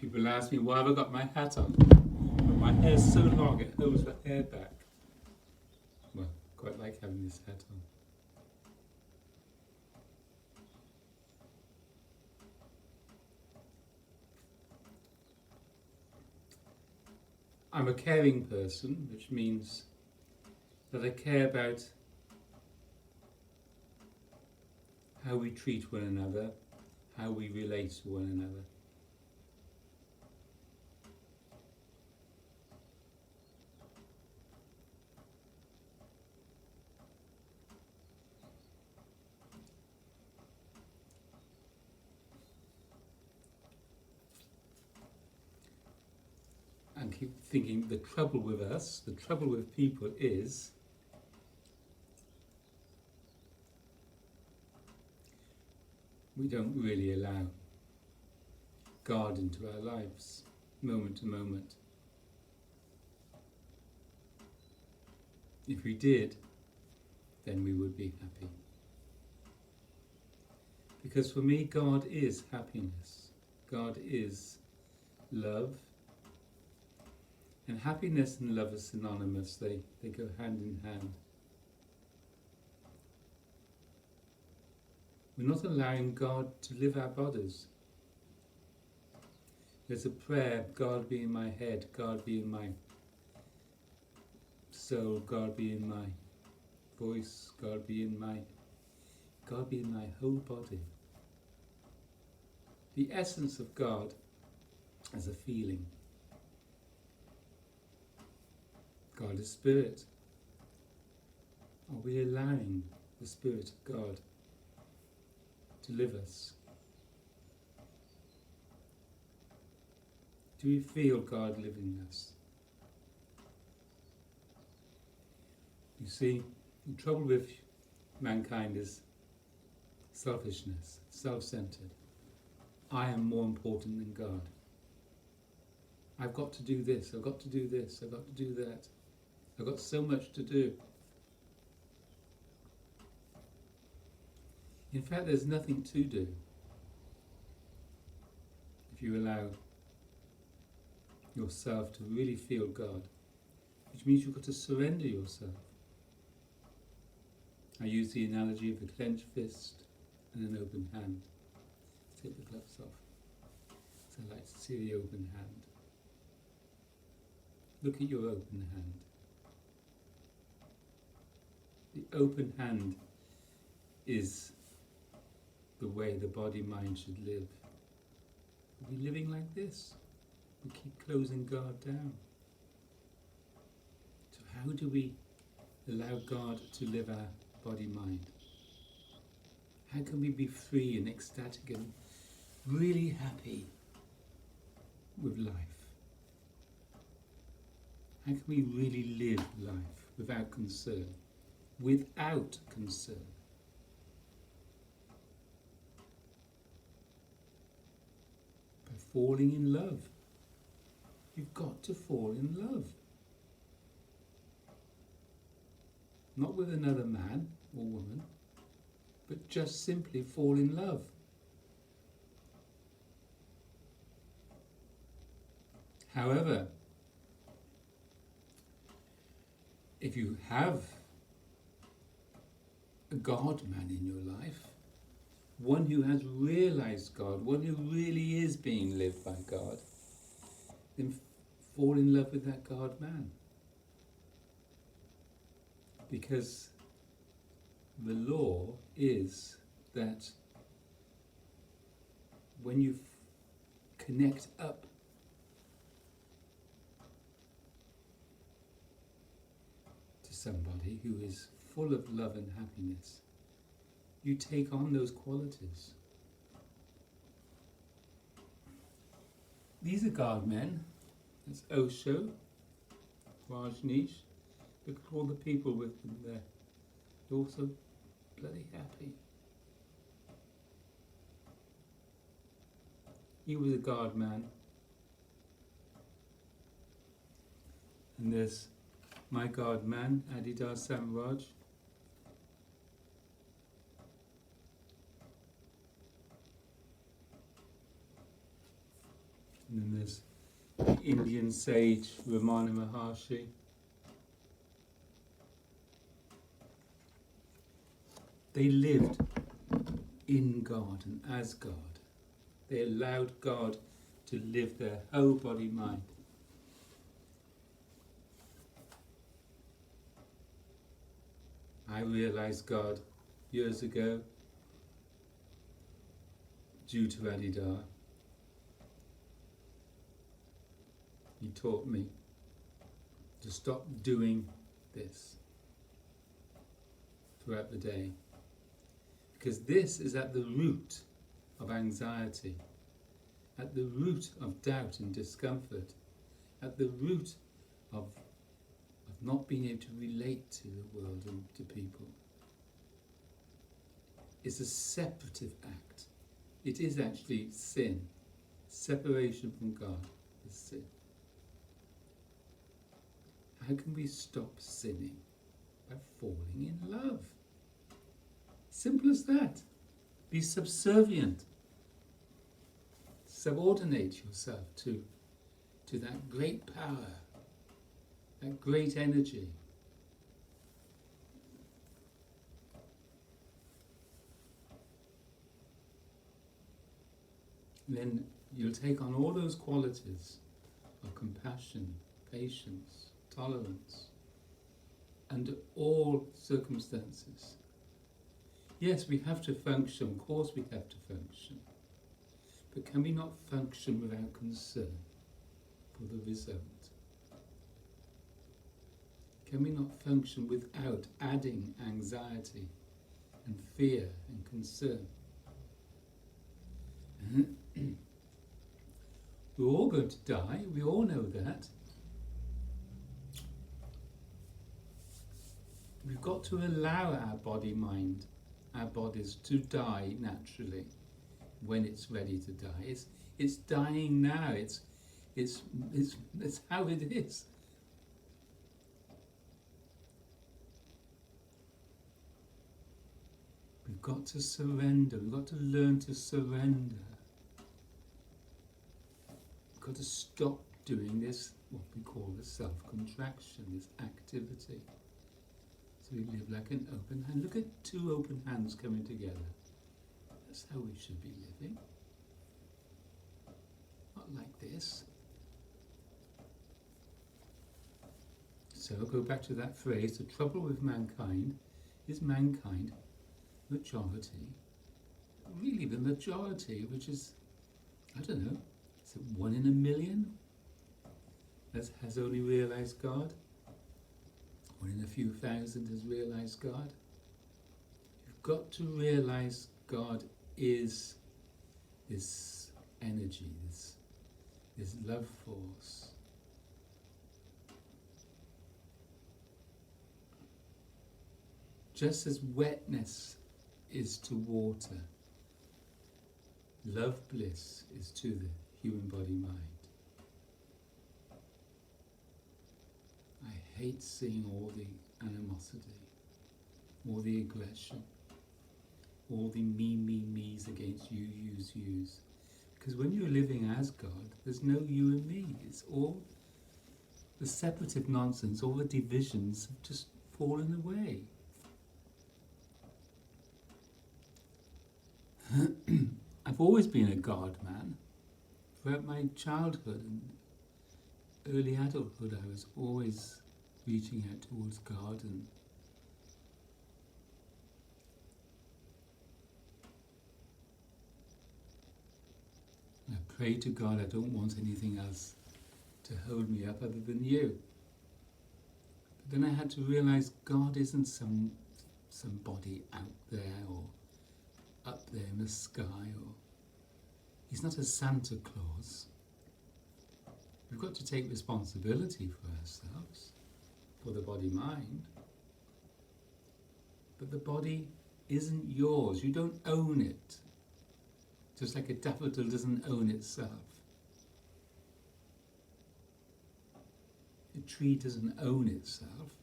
People ask me why have I got my hat on, but my hair's so long it holds the hair back. Well, quite like having this hat on. I'm a caring person, which means that I care about how we treat one another, how we relate to one another. And keep thinking the trouble with us, the trouble with people is we don't really allow God into our lives, moment to moment. If we did, then we would be happy. Because for me, God is happiness. God is love. And happiness and love are synonymous. They go hand in hand. We're not allowing God to live our bodies. There's a prayer, God be in my head, God be in my soul, God be in my voice, God be in my whole body. The essence of God as a feeling. God is spirit. Are we allowing the Spirit of God to live us? Do we feel God living in us? You see, the trouble with mankind is selfishness, self-centered. I am more important than God. I've got to do this, I've got to do this, I've got to do that. I've got so much to do. In fact, there's nothing to do if you allow yourself to really feel God, which means you've got to surrender yourself. I use the analogy of a clenched fist and an open hand. Take the gloves off. So I like to see the open hand. Look at your open hand. The open hand is the way the body-mind should live. Are we living like this? We keep closing God down. So how do we allow God to live our body-mind? How can we be free and ecstatic and really happy with life? How can we really live life without concern? Without concern. By falling in love. You've got to fall in love. Not with another man or woman, but just simply fall in love. However, if you have a God-man in your life, one who has realized God, one who really is being lived by God, then fall in love with that God-man. Because the law is that when you connect up to somebody who is full of love and happiness, you take on those qualities. These are God-men. That's Osho, Rajneesh. Look at all the people with them there. They're all so bloody happy. He was a God-man. And there's my God-man, Adidas Samraj. And then there's the Indian sage Ramana Maharshi. They lived in God and as God. They allowed God to live their whole body mind. I realized God years ago due to Adidar. He taught me to stop doing this throughout the day, because this is at the root of anxiety, at the root of doubt and discomfort, at the root of not being able to relate to the world and to people. It's a separative act. It is actually sin. Separation from God is sin. How can we stop sinning? By falling in love. Simple as that. Be subservient. Subordinate yourself to that great power, that great energy. And then you'll take on all those qualities of compassion, patience, tolerance, under all circumstances. Yes, we have to function, of course we have to function, but can we not function without concern for the result? Can we not function without adding anxiety and fear and concern? We're all going to die, we all know that. We've got to allow our body-mind, our bodies to die naturally when it's ready to die. It's dying now. It's how it is. We've got to surrender. We've got to learn to surrender. We've got to stop doing this, what we call the self-contraction, this activity. So we live like an open hand. Look at two open hands coming together. That's how we should be living. Not like this. So I'll go back to that phrase. The trouble with mankind is mankind, majority, really the majority, which is, I don't know, is it 1 in a million that has only realized God? 1 in a few thousand has realized God. You've got to realize God is this energy, this love force. Just as wetness is to water, love bliss is to the human body mind. I hate seeing all the animosity, all the aggression, all the me's against you, yous. Because when you're living as God, there's no you and me. It's all the separative nonsense, all the divisions have just fallen away. I've always been a God man. Throughout my childhood and early adulthood, I was always reaching out towards God, and I pray to God, I don't want anything else to hold me up other than you. But then I had to realize God isn't somebody out there or up there in the sky, or he's not a Santa Claus. We've got to take responsibility for ourselves, for the body-mind. But the body isn't yours. You don't own it. Just like a daffodil doesn't own itself. A tree doesn't own itself.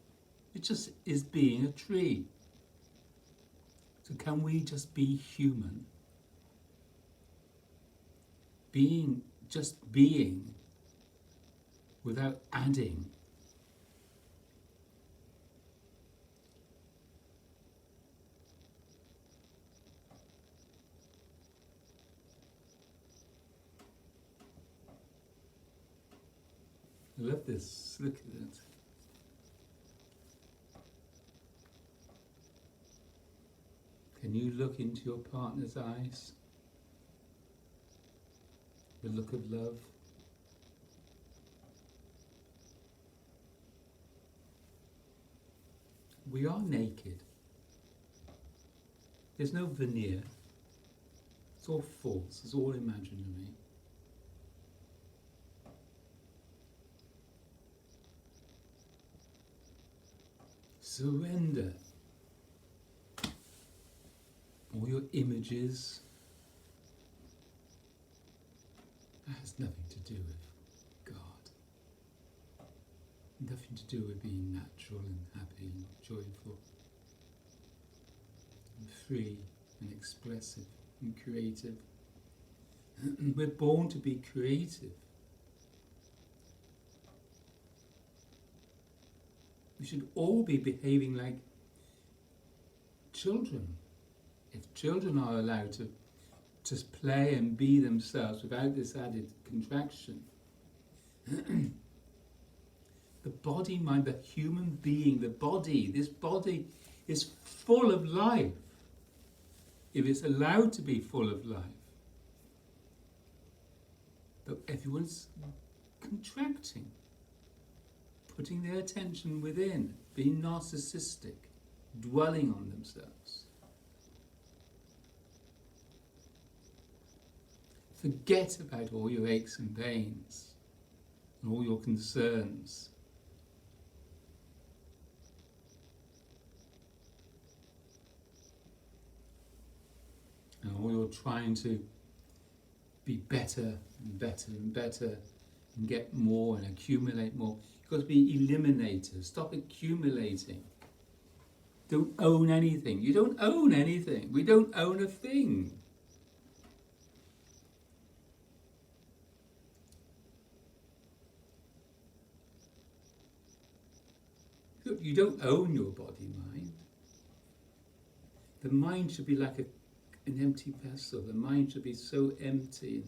It just is being a tree. So can we just be human? Being just being without adding. I love this. Look at it. Can you look into your partner's eyes? The look of love. We are naked. There's no veneer. It's all false. It's all imaginary. Surrender all your images. That has nothing to do with God. Nothing to do with being natural and happy and joyful and free and expressive and creative. We're born to be creative. We should all be behaving like children. If children are allowed to just play and be themselves without this added contraction, the body, mind, the human being, the body, this body is full of life. If it's allowed to be full of life, but everyone's contracting, putting their attention within, being narcissistic, dwelling on themselves. Forget about all your aches and pains and all your concerns. And all you're trying to be better and better and better and get more and accumulate more. You've got to be eliminators. Stop accumulating. Don't own anything. You don't own anything. We don't own a thing. You don't own your body, mind. The mind should be like an empty vessel. The mind should be so empty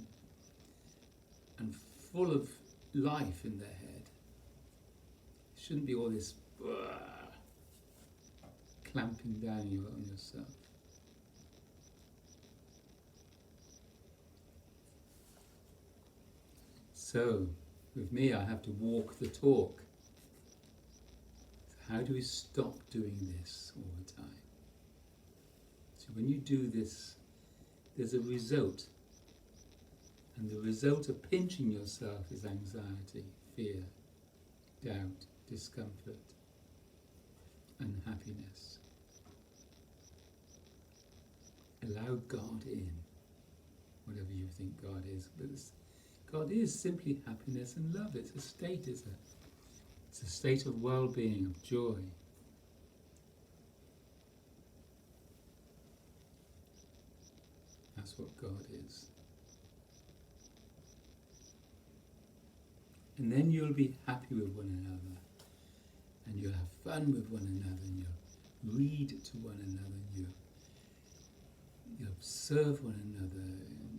and full of life in the head. It shouldn't be all this clamping down on yourself. So, with me, I have to walk the talk. So how do we stop doing this all the time? So when you do this, there's a result. And the result of pinching yourself is anxiety, fear, doubt, discomfort, unhappiness. Allow God in, whatever you think God is. But God is simply happiness and love. It's a state, isn't it? It's a state of well-being, of joy. That's what God is. And then you'll be happy with one another, and you'll have fun with one another, and you'll read to one another, and you'll observe one another, and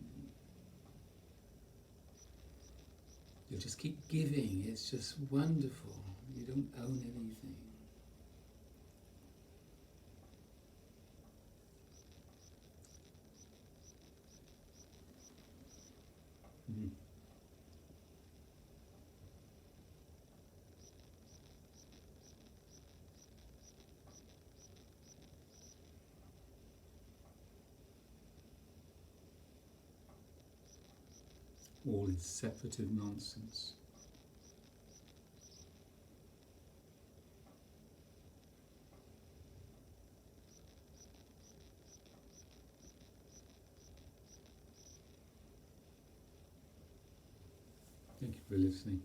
you'll just keep giving. It's just wonderful. You don't own anything. All is separative nonsense. Thank you for listening.